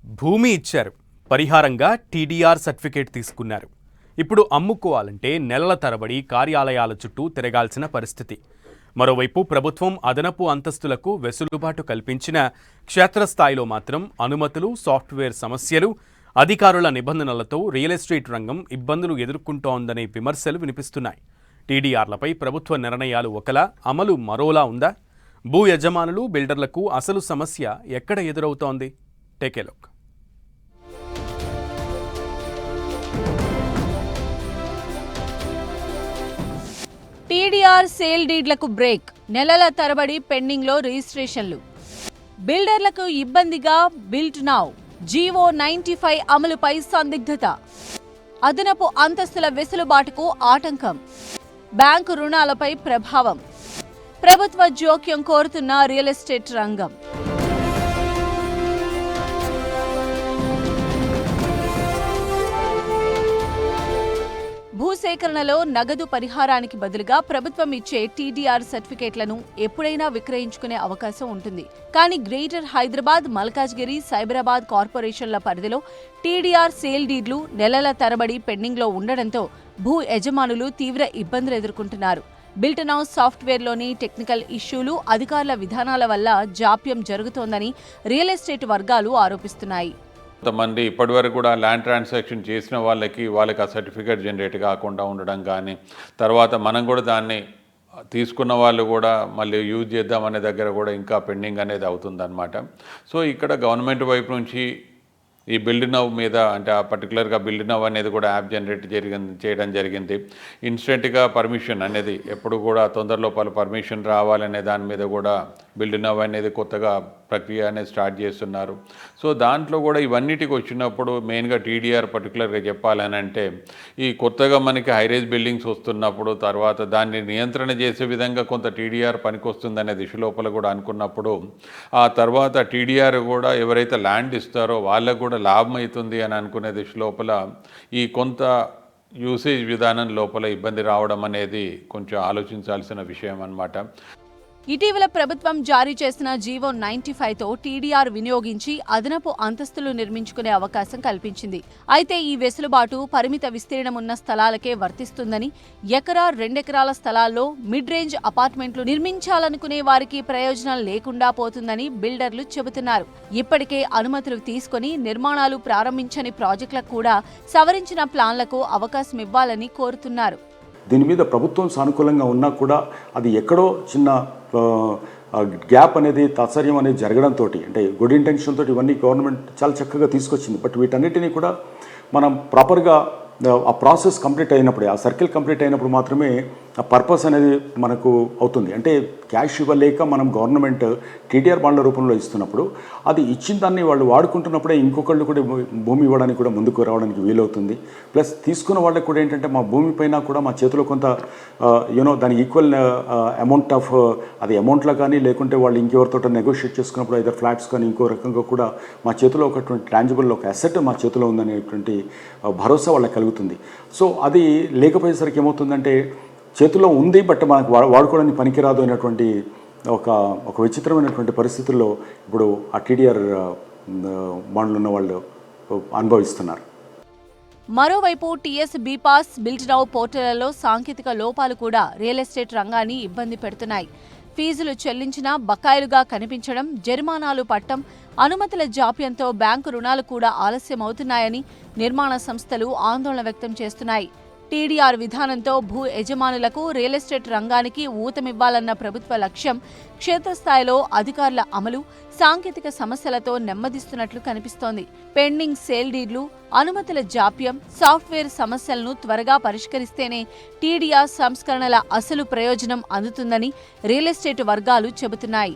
భూమి ఇచ్చారు, పరిహారంగా టీడీఆర్ సర్టిఫికేట్ తీసుకున్నారు. ఇప్పుడు అమ్ముకోవాలంటే నెలల తరబడి కార్యాలయాల చుట్టూ తిరగాల్సిన పరిస్థితి. మరోవైపు ప్రభుత్వం అదనపు అంతస్తులకు వెసులుబాటు కల్పించిన క్షేత్రస్థాయిలో మాత్రం అనుమతులు, సాఫ్ట్వేర్ సమస్యలు, అధికారుల నిబంధనలతో రియల్ ఎస్టేట్ రంగం ఇబ్బందులు ఎదుర్కొంటోందనే విమర్శలు వినిపిస్తున్నాయి. టీడీఆర్లపై ప్రభుత్వ నిర్ణయాలు ఒకలా, అమలు మరోలా ఉందా? భూ యజమానులు, బిల్డర్లకు అసలు సమస్య ఎక్కడ ఎదురవుతోంది? Take a look. TDR sale డీడ్లకు బ్రేక్, నెలల తరబడి పెండింగ్లో రిజిస్ట్రేషన్లు. బిల్డర్లకు ఇబ్బందిగా బిల్ట్ నౌ. జీవో 95 అమలుపై సందిగ్ధత. అదనపు అంతస్తుల వెసులుబాటుకు ఆటంకం. బ్యాంకు రుణాలపై ప్రభావం. ప్రభుత్వ జోక్యం కోరుతున్న రియల్ ఎస్టేట్ రంగం. భూసేకరణలో నగదు పరిహారానికి బదులుగా ప్రభుత్వం ఇచ్చే టీడీఆర్ సర్టిఫికేట్లను ఎప్పుడైనా విక్రయించుకునే అవకాశం ఉంటుంది. కానీ గ్రేటర్ హైదరాబాద్, మల్కాజ్గిరి, సైబరాబాద్ కార్పొరేషన్ల పరిధిలో టీడీఆర్ సేల్ డీడ్లు నెలల తరబడి పెండింగ్లో ఉండడంతో భూ యజమానులు తీవ్ర ఇబ్బందులు ఎదుర్కొంటున్నారు. బిల్ట్ నౌ సాఫ్ట్వేర్లోని టెక్నికల్ ఇష్యూలు, అధికారుల విధానాల వల్ల జాప్యం జరుగుతోందని రియల్ ఎస్టేట్ వర్గాలు ఆరోపిస్తున్నాయి. కొంతమంది ఇప్పటివరకు కూడా ల్యాండ్ ట్రాన్సాక్షన్ చేసిన వాళ్ళకి ఆ సర్టిఫికేట్ జనరేట్ కాకుండా ఉండడం కానీ, తర్వాత మనం కూడా దాన్ని తీసుకున్న వాళ్ళు కూడా మళ్ళీ యూజ్ చేద్దామనే దగ్గర కూడా ఇంకా పెండింగ్ అనేది అవుతుందన్నమాట. సో ఇక్కడ గవర్నమెంట్ వైపు నుంచి ఈ బిల్డ్ నవ్ మీద, అంటే ఆ పర్టికులర్గా బిల్డ్ నవ్ అనేది కూడా యాప్ జనరేట్ చేయడం జరిగింది. ఇన్స్టెంట్గా పర్మిషన్ అనేది ఎప్పుడు కూడా తొందరలో పర్మిషన్ రావాలనే దాని మీద కూడా బిల్డ్ నవ్ అనేది కొత్తగా ప్రక్రియ అనేది స్టార్ట్ చేస్తున్నారు. సో దాంట్లో కూడా ఇవన్నిటికి వచ్చినప్పుడు మెయిన్గా టీడీఆర్ పర్టికులర్గా చెప్పాలని అంటే, ఈ కొత్తగా మనకి హైరేజ్ బిల్డింగ్స్ వస్తున్నప్పుడు తర్వాత దాన్ని నియంత్రణ చేసే విధంగా కొంత టీడీఆర్ పనికొస్తుందనే దిశ లోపల కూడా అనుకున్నప్పుడు, ఆ తర్వాత టీడీఆర్ కూడా ఎవరైతే ల్యాండ్ ఇస్తారో వాళ్ళకు కూడా లాభం అవుతుంది అని అనుకునే దిశ లోపల ఈ కొంత యూసేజ్ విధానం లోపల ఇబ్బంది రావడం అనేది కొంచెం ఆలోచించాల్సిన విషయం అన్నమాట. ఇటీవల ప్రభుత్వం జారీ చేసిన జీవో 95తో టీడీఆర్ వినియోగించి అదనపు అంతస్తులు నిర్మించుకునే అవకాశం కల్పించింది. అయితే ఈ వెసులుబాటు పరిమిత విస్తీర్ణం ఉన్న స్థలాలకే వర్తిస్తుందని, ఎకరా, 2 ఎకరాల స్థలాల్లో మిడ్ రేంజ్ అపార్ట్మెంట్లు నిర్మించాలనుకునే వారికి ప్రయోజనం లేకుండా పోతుందని బిల్డర్లు చెబుతున్నారు. ఇప్పటికే అనుమతులు తీసుకుని నిర్మాణాలు ప్రారంభించని ప్రాజెక్టులకు కూడా సవరించిన ప్లాన్లకు అవకాశం ఇవ్వాలని కోరుతున్నారు. దీని మీద ప్రభుత్వం సానుకూలంగా ఉన్నా కూడా అది ఎక్కడో చిన్న గ్యాప్ అనేది, తాత్సర్యం అనేది జరగడంతో, అంటే గుడ్ ఇంటెన్షన్ తోటి ఇవన్నీ గవర్నమెంట్ చాలా చక్కగా తీసుకొచ్చింది. బట్ వీటన్నిటినీ కూడా మనం ప్రాపర్గా ఆ ప్రాసెస్ కంప్లీట్ అయినప్పుడే, ఆ సర్కిల్ కంప్లీట్ అయినప్పుడు మాత్రమే ఆ పర్పస్ అనేది మనకు అవుతుంది. అంటే క్యాష్ ఇవ్వలేక మనం గవర్నమెంట్ టీడీఆర్ బాండ్ల రూపంలో ఇస్తున్నప్పుడు, అది ఇచ్చిన దాన్ని వాళ్ళు వాడుకుంటున్నప్పుడే ఇంకొకళ్ళు కూడా భూమి ఇవ్వడానికి కూడా ముందుకు రావడానికి వీలవుతుంది. ప్లస్ తీసుకున్న వాళ్ళకి కూడా ఏంటంటే, మా భూమి పైన కూడా మా చేతిలో కొంత దాని ఈక్వల్ అమౌంట్ ఆఫ్, అది అమౌంట్లో కానీ లేకుంటే వాళ్ళు ఇంకెవరితో నెగోషియేట్ చేసుకున్నప్పుడు ఐదర్ ఫ్లాట్స్ కానీ ఇంకో రకంగా కూడా మా చేతిలో ఒకటువంటి ట్రాంజిబుల్ ఒక అసెట్ మా చేతిలో ఉందనేటువంటి భరోసా వాళ్ళకి కలుగుతుంది. సో అది లేకపోయేసరికి ఏమవుతుందంటే, చేతిలో ఉంది బట్ మనకు వాడుకోవడానికి పనికిరాదు అనేటువంటి ఒక విచిత్రమైనటువంటి పరిస్థితుల్లో ఇప్పుడు ఆ టీడీఆర్ బాండ్లు ఉన్న వాళ్ళు అనుభవిస్తున్నారు. మరోవైపు టీఎస్ బీపాస్, బిల్ట్ నౌ పోర్టళ్లలో సాంకేతిక లోపాలు కూడా రియల్ ఎస్టేట్ రంగాన్ని ఇబ్బంది పెడుతున్నాయి. ఫీజులు చెల్లించినా బకాయిలుగా కనిపించడం, జరిమానాలు పట్టం, అనుమతుల జాప్యంతో బ్యాంకు రుణాలు కూడా ఆలస్యమవుతున్నాయని నిర్మాణ సంస్థలు ఆందోళన వ్యక్తం చేస్తున్నాయి. టీడీఆర్ విధానంతో భూ యజమానులకు, రియల్ ఎస్టేట్ రంగానికి ఊతమివ్వాలన్న ప్రభుత్వ లక్ష్యం క్షేత్రస్థాయిలో అధికారుల అమలు, సాంకేతిక సమస్యలతో నెమ్మదిస్తున్నట్లు కనిపిస్తోంది. పెండింగ్ సేల్ డీడ్లు, అనుమతుల జాప్యం, సాఫ్ట్వేర్ సమస్యలను త్వరగా పరిష్కరిస్తేనే టీడీఆర్ సంస్కరణల అసలు ప్రయోజనం అందుతుందని రియల్ ఎస్టేట్ వర్గాలు చెబుతున్నాయి.